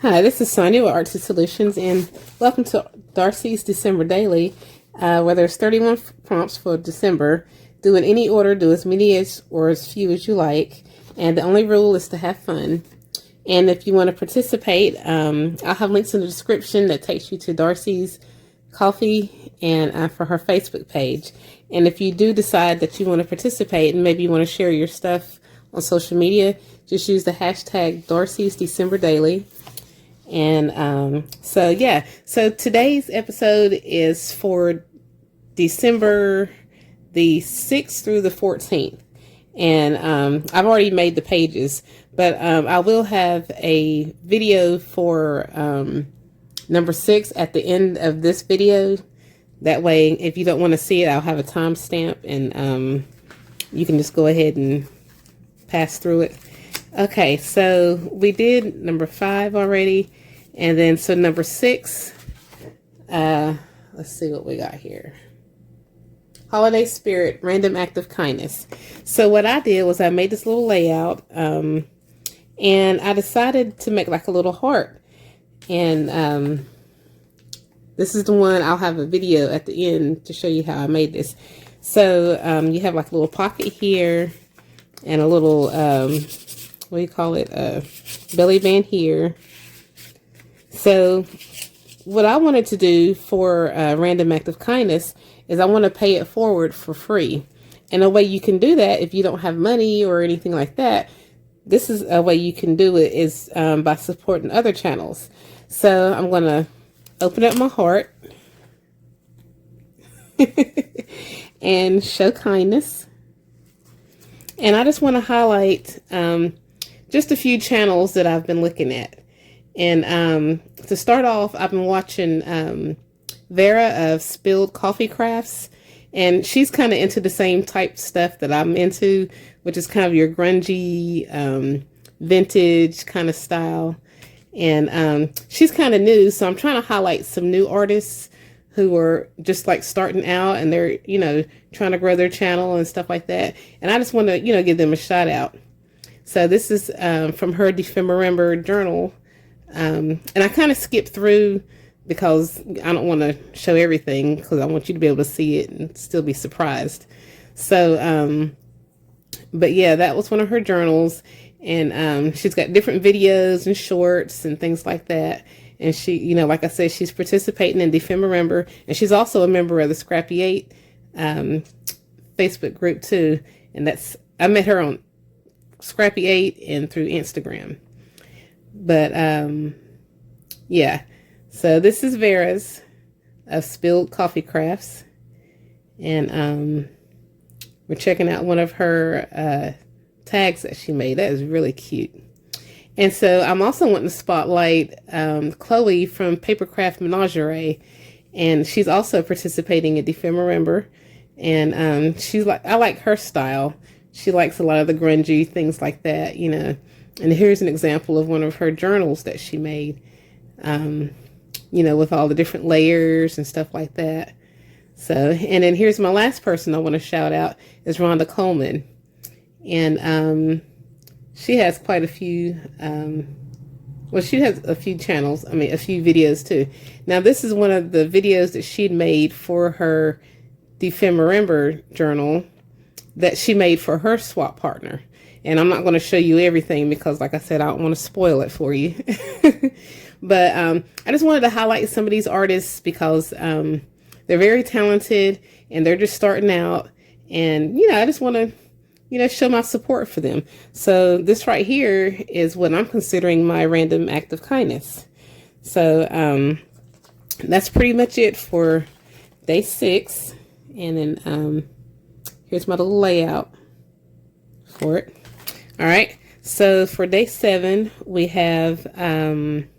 Hi, this is Sonia with Artsy Solutions, and welcome to Darcy's December Daily, where there's 31 prompts for December. Do in any order, do as many as or as few as you like, and the only rule is to have fun. And if you want to participate, I'll have links in the description that takes you to Darcy's Coffee and for her Facebook page. And if you do decide that you want to participate and maybe you want to share your stuff on social media, just use the hashtag Darcy's December Daily. And so today's episode is for December the 6th through the 14th. And I've already made the pages, but I will have a video for number 6 at the end of this video. That way, if you don't want to see it, I'll have a timestamp, and you can just go ahead and pass through it. Okay, so we did number 5 already, and then so number 6, let's see what we got here. Holiday Spirit, Random Act of Kindness. So what I did was I made this little layout, and I decided to make like a little heart. And this is the one, I'll have a video at the end to show you how I made this. So you have like a little pocket here, and a little, what do you call it, belly band here. So what I wanted to do for a Random Act of Kindness is I want to pay it forward for free. And a way you can do that if you don't have money or anything like that, this is a way you can do it is by supporting other channels. So I'm going to open up my heart and show kindness. And I just want to highlight just a few channels that I've been looking at. And to start off, I've been watching Vera of Spilled Coffee Crafts, and she's kind of into the same type stuff that I'm into, which is kind of your grungy, vintage kind of style. And she's kind of new, so I'm trying to highlight some new artists who are just like starting out, and they're, trying to grow their channel and stuff like that. And I just want to, give them a shout out. So this is from her December journal. And I kind of skipped through because I don't want to show everything, because I want you to be able to see it and still be surprised. So, but yeah, that was one of her journals. And she's got different videos and shorts and things like that. And she, like I said, she's participating in December, and she's also a member of the Scrappy 8 Facebook group too. And I met her on Scrappy 8 and through Instagram. But yeah, so this is Vera's of Spilled Coffee Crafts, and we're checking out one of her tags that she made. That is really cute. And so I'm also wanting to spotlight Chloe from Papercraft Menagerie, and she's also participating in December, and she's like, I like her style. She likes a lot of the grungy things like that, And here's an example of one of her journals that she made, with all the different layers and stuff like that. So, and then here's my last person I want to shout out is Ronda Coleman. And she has quite a few, she has a few channels, a few videos too. Now, this is one of the videos that she'd made for her December journal that she made for her swap partner. And I'm not going to show you everything because, like I said, I don't want to spoil it for you. But I just wanted to highlight some of these artists because they're very talented and they're just starting out. And, I just want to, show my support for them. So this right here is what I'm considering my random act of kindness. So that's pretty much it for day 6. And then here's my little layout for it. All right, so for day 7, we have Name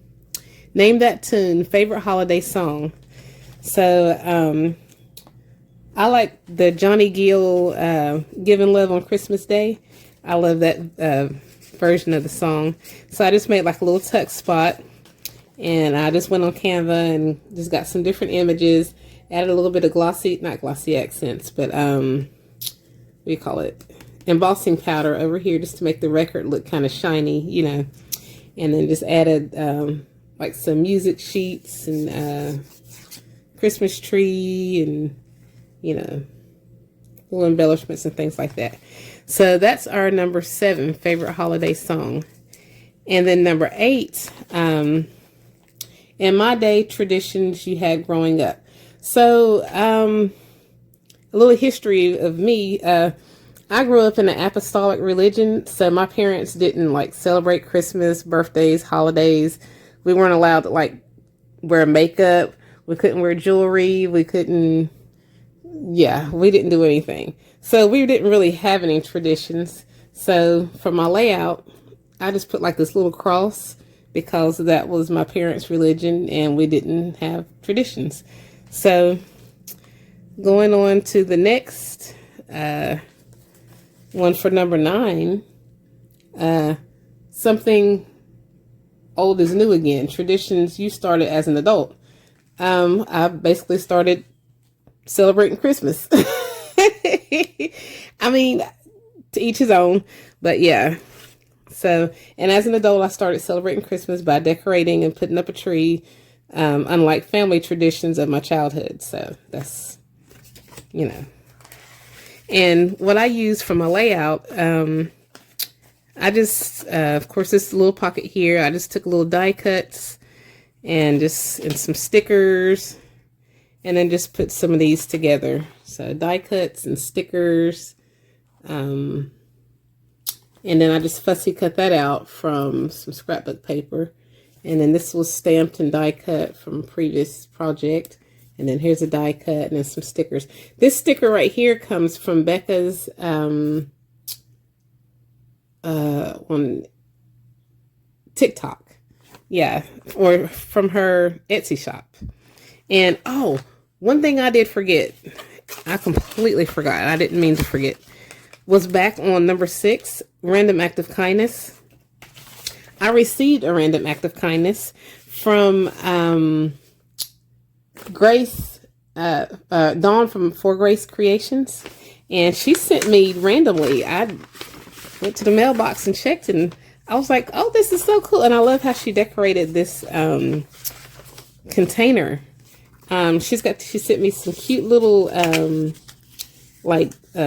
That Tune, Favorite Holiday Song. So I like the Johnny Gill Giving Love on Christmas Day. I love that version of the song. So I just made like a little tuck spot, and I just went on Canva and just got some different images, added a little bit of not glossy accents, but what do you call it? Embossing powder over here just to make the record look kind of shiny, and then just added like some music sheets and Christmas tree and, you know, little embellishments and things like that. So that's our number 7 favorite holiday song. And then number 8, in my day, traditions you had growing up. So a little history of me. I grew up in an apostolic religion, so my parents didn't like celebrate Christmas, birthdays, holidays. We weren't allowed to like wear makeup. We couldn't wear jewelry. We didn't do anything. So we didn't really have any traditions. So for my layout, I just put like this little cross because that was my parents' religion and we didn't have traditions. So going on to the next one for number 9, something old is new again. Traditions you started as an adult. I basically started celebrating Christmas. I mean, to each his own, but yeah. So, and as an adult, I started celebrating Christmas by decorating and putting up a tree, unlike family traditions of my childhood. So that's, you know. And what I use for my layout, I just, of course, this little pocket here, I just took little die cuts and some stickers, and then just put some of these together. So die cuts and stickers, and then I just fussy cut that out from some scrapbook paper. And then this was stamped and die cut from a previous project. And then here's a die cut and then some stickers. This sticker right here comes from Becca's on TikTok. Yeah, or from her Etsy shop. And oh, one thing I did forget, I completely forgot, I didn't mean to forget, was back on number 6, random act of kindness. I received a random act of kindness from Grace, Dawn from For Grace Creations, and she sent me randomly. I went to the mailbox and checked, and I was like, oh, this is so cool. And I love how she decorated this container. She sent me some cute little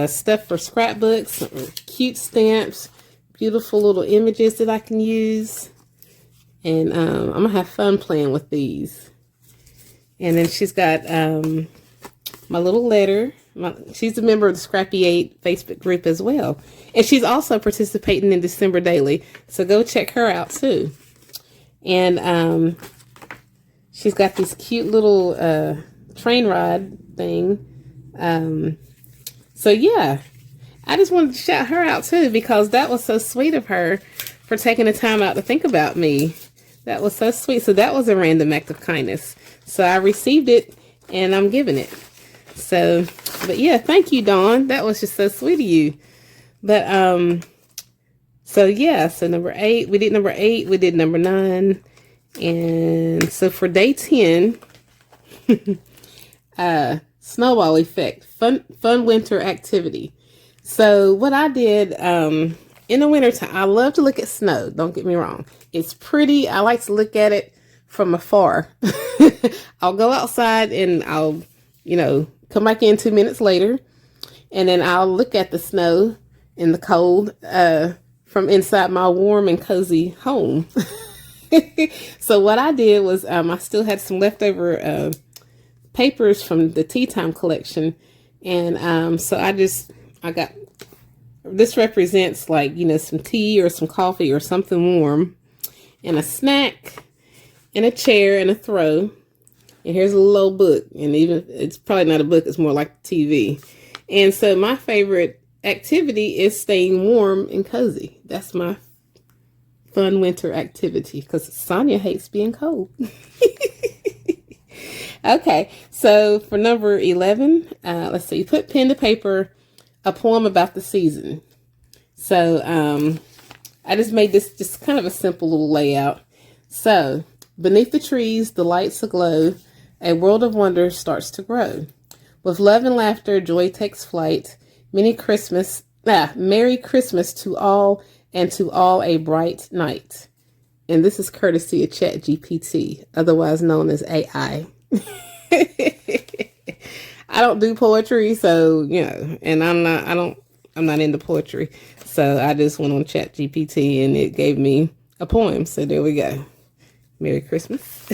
stuff for scrapbooks, cute stamps, beautiful little images that I can use. And I'm gonna have fun playing with these. And then she's got my little letter. She's a member of the Scrappy 8 Facebook group as well. And she's also participating in December Daily. So go check her out too. And she's got this cute little train ride thing. So yeah, I just wanted to shout her out too, because that was so sweet of her for taking the time out to think about me. That was so sweet. So that was a random act of kindness. So I received it and I'm giving it. So, but yeah, thank you, Dawn. That was just so sweet of you. But, so yeah, so number 8, we did number 8, we did number 9. And so for day 10, Snowball Effect, fun winter activity. So what I did, in the wintertime, I love to look at snow. Don't get me wrong. It's pretty. I like to look at it from afar. I'll go outside and I'll, come back in 2 minutes later, and then I'll look at the snow in the cold, from inside my warm and cozy home. So what I did was, I still had some leftover, papers from the tea time collection. And, so I got, this represents like, some tea or some coffee or something warm, and a snack, and a chair, and a throw. And here's a little book. And even, it's probably not a book, it's more like TV. And so my favorite activity is staying warm and cozy. That's my fun winter activity, because Sonia hates being cold. Okay, so for number 11, let's see, put pen to paper, a poem about the season. So I just made this just kind of a simple little layout. So beneath the trees, the lights aglow, a world of wonder starts to grow. With love and laughter, joy takes flight. Merry Christmas to all, and to all a bright night. And this is courtesy of ChatGPT, otherwise known as AI. I don't do poetry, so, you know, and I'm not into poetry. So I just went on ChatGPT and it gave me a poem. So there we go. Merry Christmas.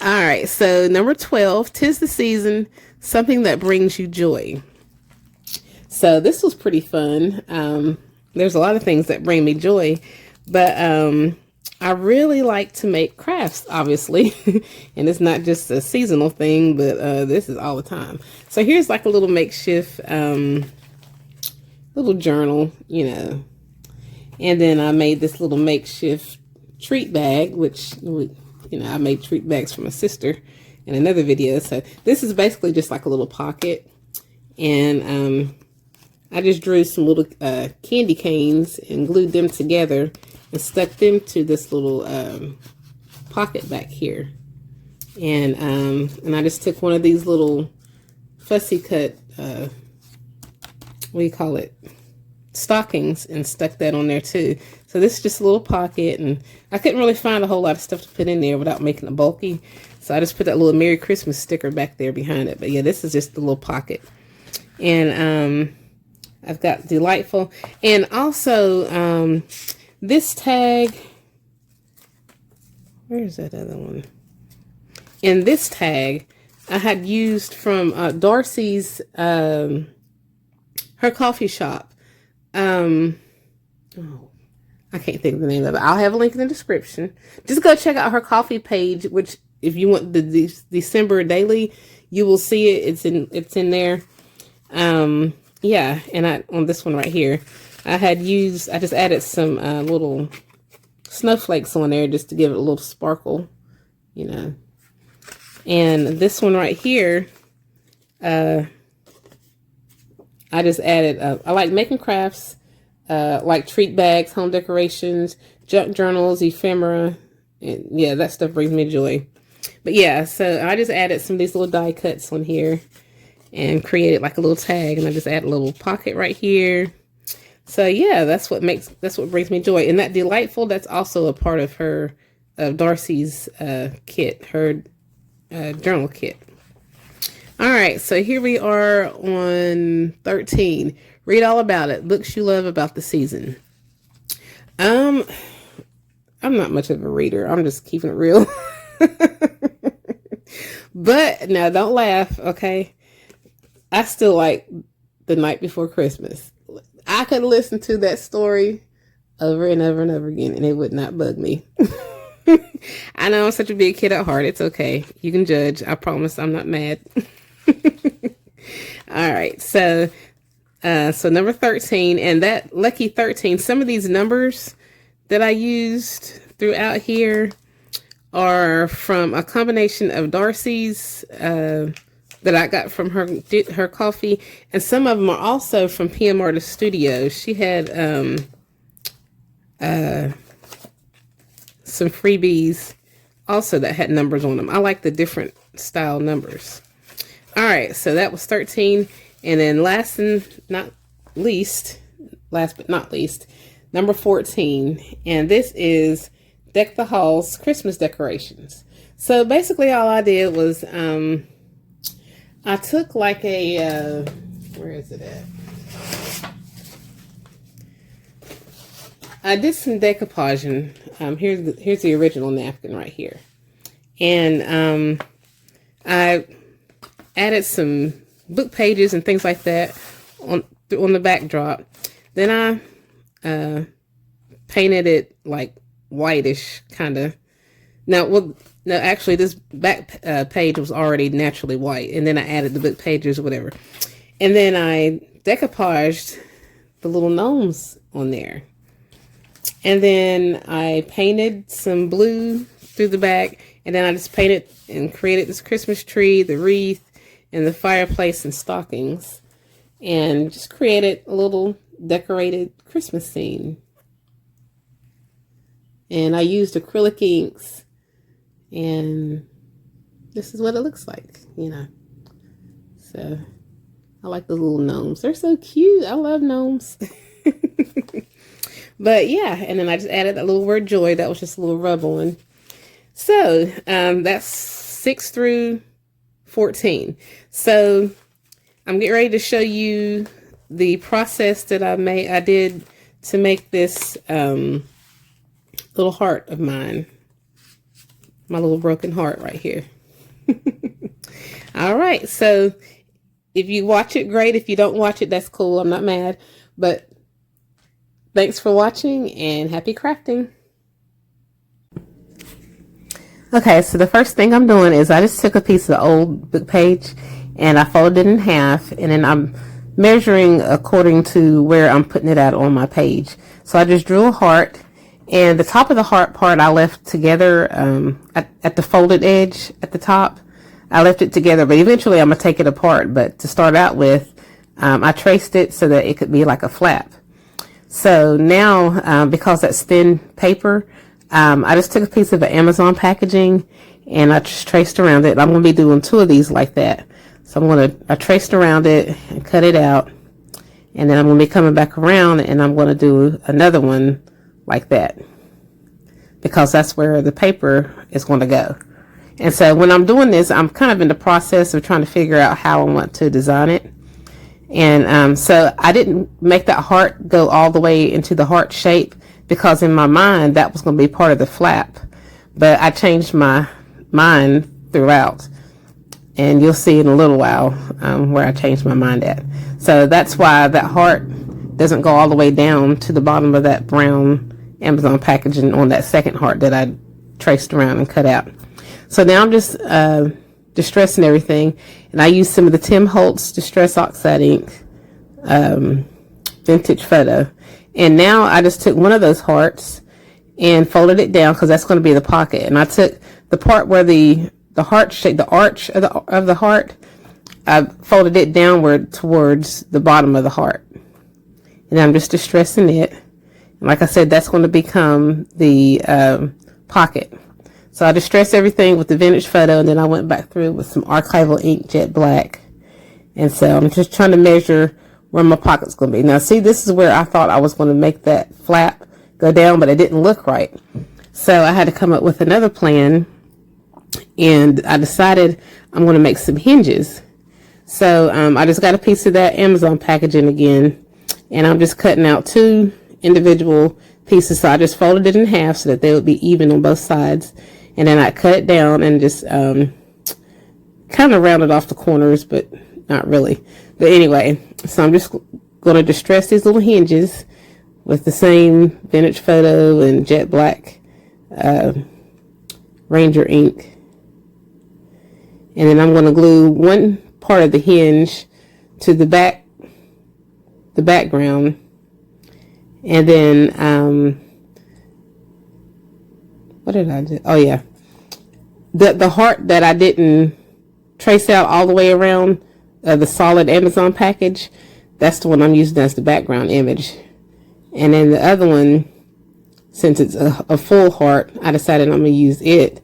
All right. So number 12, 'tis the season, something that brings you joy. So this was pretty fun. There's a lot of things that bring me joy, but I really like to make crafts, obviously. And it's not just a seasonal thing, but this is all the time. So here's like a little makeshift little journal, you know. And then I made this little makeshift treat bag, which, you know, I made treat bags for my sister in another video. So this is basically just like a little pocket. And I just drew some little candy canes and glued them together and stuck them to this little pocket back here. And I just took one of these little fussy cut, what do you call it, stockings, and stuck that on there too. So this is just a little pocket, and I couldn't really find a whole lot of stuff to put in there without making it bulky. So I just put that little Merry Christmas sticker back there behind it. But yeah, this is just a little pocket. And I've got delightful. And also this tag, where's that other one? And this tag I had used from Darcy's, her coffee shop. Oh, I can't think of the name of it. I'll have a link in the description. Just go check out her coffee page, which if you want the December daily, you will see it. It's in there. Yeah, and on this one right here, I just added some little snowflakes on there just to give it a little sparkle, you know. And this one right here, I just added, I like making crafts, like treat bags, home decorations, junk journals, ephemera, and yeah, that stuff brings me joy. But yeah, so I just added some of these little die cuts on here and created like a little tag, and I just add a little pocket right here. So yeah, that's what brings me joy. And that delightful, that's also a part of Darcy's kit, her journal kit. All right, so here we are on 13. Read all about it. Books you love about the season. I'm not much of a reader. I'm just keeping it real. But now don't laugh, okay? I still like The Night Before Christmas. I could listen to that story over and over and over again, and it would not bug me. I know I'm such a big kid at heart. It's okay. You can judge. I promise I'm not mad. All right. So number 13, and that lucky 13, some of these numbers that I used throughout here are from a combination of Darcy's, that I got from her coffee, and some of them are also from PM Artist Studio. She had some freebies also that had numbers on them. I like the different style numbers. All right, so that was 13, and then last but not least, number 14, and this is Deck the Halls Christmas decorations. So basically all I did was I took like a, where is it at? I did some decoupaging. Here's the original napkin right here. And I added some book pages and things like that on the backdrop. Then I painted it like whitish, kind of. No, actually, this back page was already naturally white, and then I added the book pages or whatever. And then I decoupaged the little gnomes on there. And then I painted some blue through the back, and then I just painted and created this Christmas tree, the wreath, and the fireplace and stockings, and just created a little decorated Christmas scene. And I used acrylic inks. And this is what it looks like, you know. So I like the little gnomes. They're so cute. I love gnomes. But yeah, and then I just added that little word joy. That was just a little rub on. So that's 6 through 14. So I'm getting ready to show you the process that I did to make this little heart of mine. My little broken heart right here. All right, so if you watch it, great. If you don't watch it, that's cool. I'm not mad. But thanks for watching and happy crafting. Okay, so the first thing I'm doing is I just took a piece of the old book page and I folded it in half, and then I'm measuring according to where I'm putting it out on my page. So I just drew a heart, and the top of the heart part I left together at the folded edge at the top. I left it together, but eventually I'm going to take it apart. But to start out with, I traced it so that it could be like a flap. So now, because that's thin paper, I just took a piece of the Amazon packaging and I just traced around it. I'm going to be doing 2 of these like that. So I traced around it and cut it out. And then I'm going to be coming back around and I'm going to do another one like that, because that's where the paper is going to go. And so when I'm doing this, I'm kind of in the process of trying to figure out how I want to design it. And so I didn't make that heart go all the way into the heart shape, because in my mind that was going to be part of the flap. But I changed my mind throughout, and you'll see in a little while where I changed my mind at. So that's why that heart doesn't go all the way down to the bottom of that brown Amazon packaging on that second heart that I traced around and cut out. So now I'm just distressing everything, and I used some of the Tim Holtz Distress Oxide ink vintage photo. And now I just took one of those hearts and folded it down, because that's going to be the pocket. And I took the part where the heart shape, the arch of the heart, I folded it downward towards the bottom of the heart. And I'm just distressing it. And like I said, that's going to become the pocket. So I distressed everything with the vintage photo, and then I went back through with some archival ink, jet black. And so I'm just trying to measure where my pocket's going to be. Now see, this is where I thought I was going to make that flap go down, but it didn't look right. So I had to come up with another plan, and I decided I'm going to make some hinges. So I just got a piece of that Amazon packaging again, and I'm just cutting out 2 individual pieces. So I just folded it in half so that they would be even on both sides, and then I cut it down and just kind of rounded off the corners, but not really. But anyway, so I'm just going to distress these little hinges with the same vintage photo and jet black Ranger ink. And then I'm going to glue one part of the hinge to the background. And then, what did I do? Oh yeah. The heart that I didn't trace out all the way around the solid Amazon package, that's the one I'm using as the background image. And then the other one, since it's a full heart, I decided I'm going to use it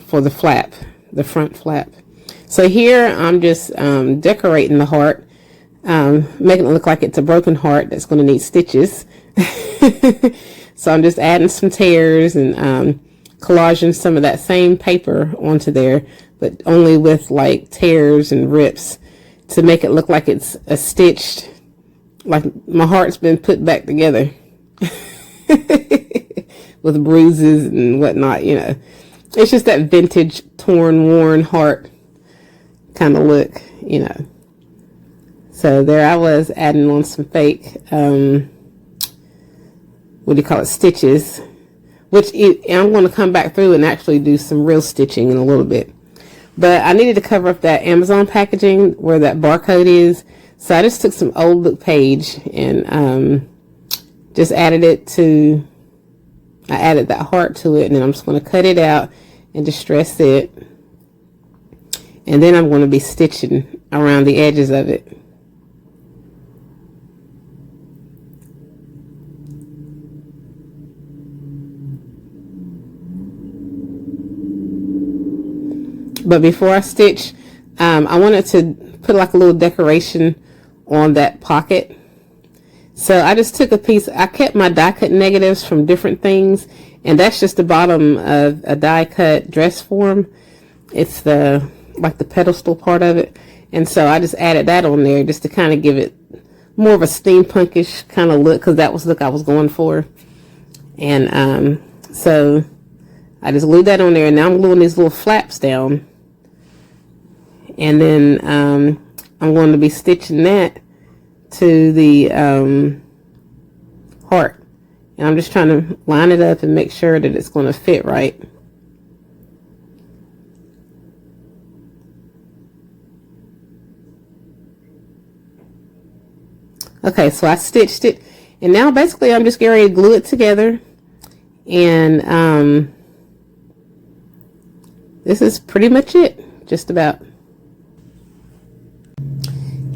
for the flap, the front flap. So here I'm just decorating the heart, making it look like it's a broken heart that's going to need stitches. So I'm just adding some tears and collaging some of that same paper onto there, but only with like tears and rips to make it look like it's a stitched, like my heart's been put back together with bruises and whatnot, you know. It's just that vintage, torn, worn heart kind of look, you know. So there I was adding on some fake, what do you call it, stitches, I'm going to come back through and actually do some real stitching in a little bit. But I needed to cover up that Amazon packaging where that barcode is. So I just took some old book page and just added I added that heart to it, and then I'm just going to cut it out and distress it. And then I'm going to be stitching around the edges of it. But before I stitch, I wanted to put like a little decoration on that pocket. So I just took a piece. I kept my die cut negatives from different things, and that's just the bottom of a die cut dress form. It's the like the pedestal part of it, and so I just added that on there just to kind of give it more of a steampunkish kind of look, because that was the look I was going for. And so I just glued that on there, and now I'm gluing these little flaps down, and then I'm going to be stitching that to the heart, and I'm just trying to line it up and make sure that it's going to fit right. Okay, so I stitched it, and now basically I'm just getting ready to glue it together, and this is pretty much it, just about.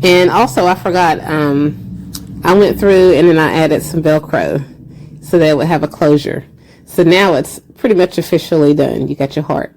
And also I forgot, I went through and then I added some Velcro so that it would have a closure. So now it's pretty much officially done. You got your heart.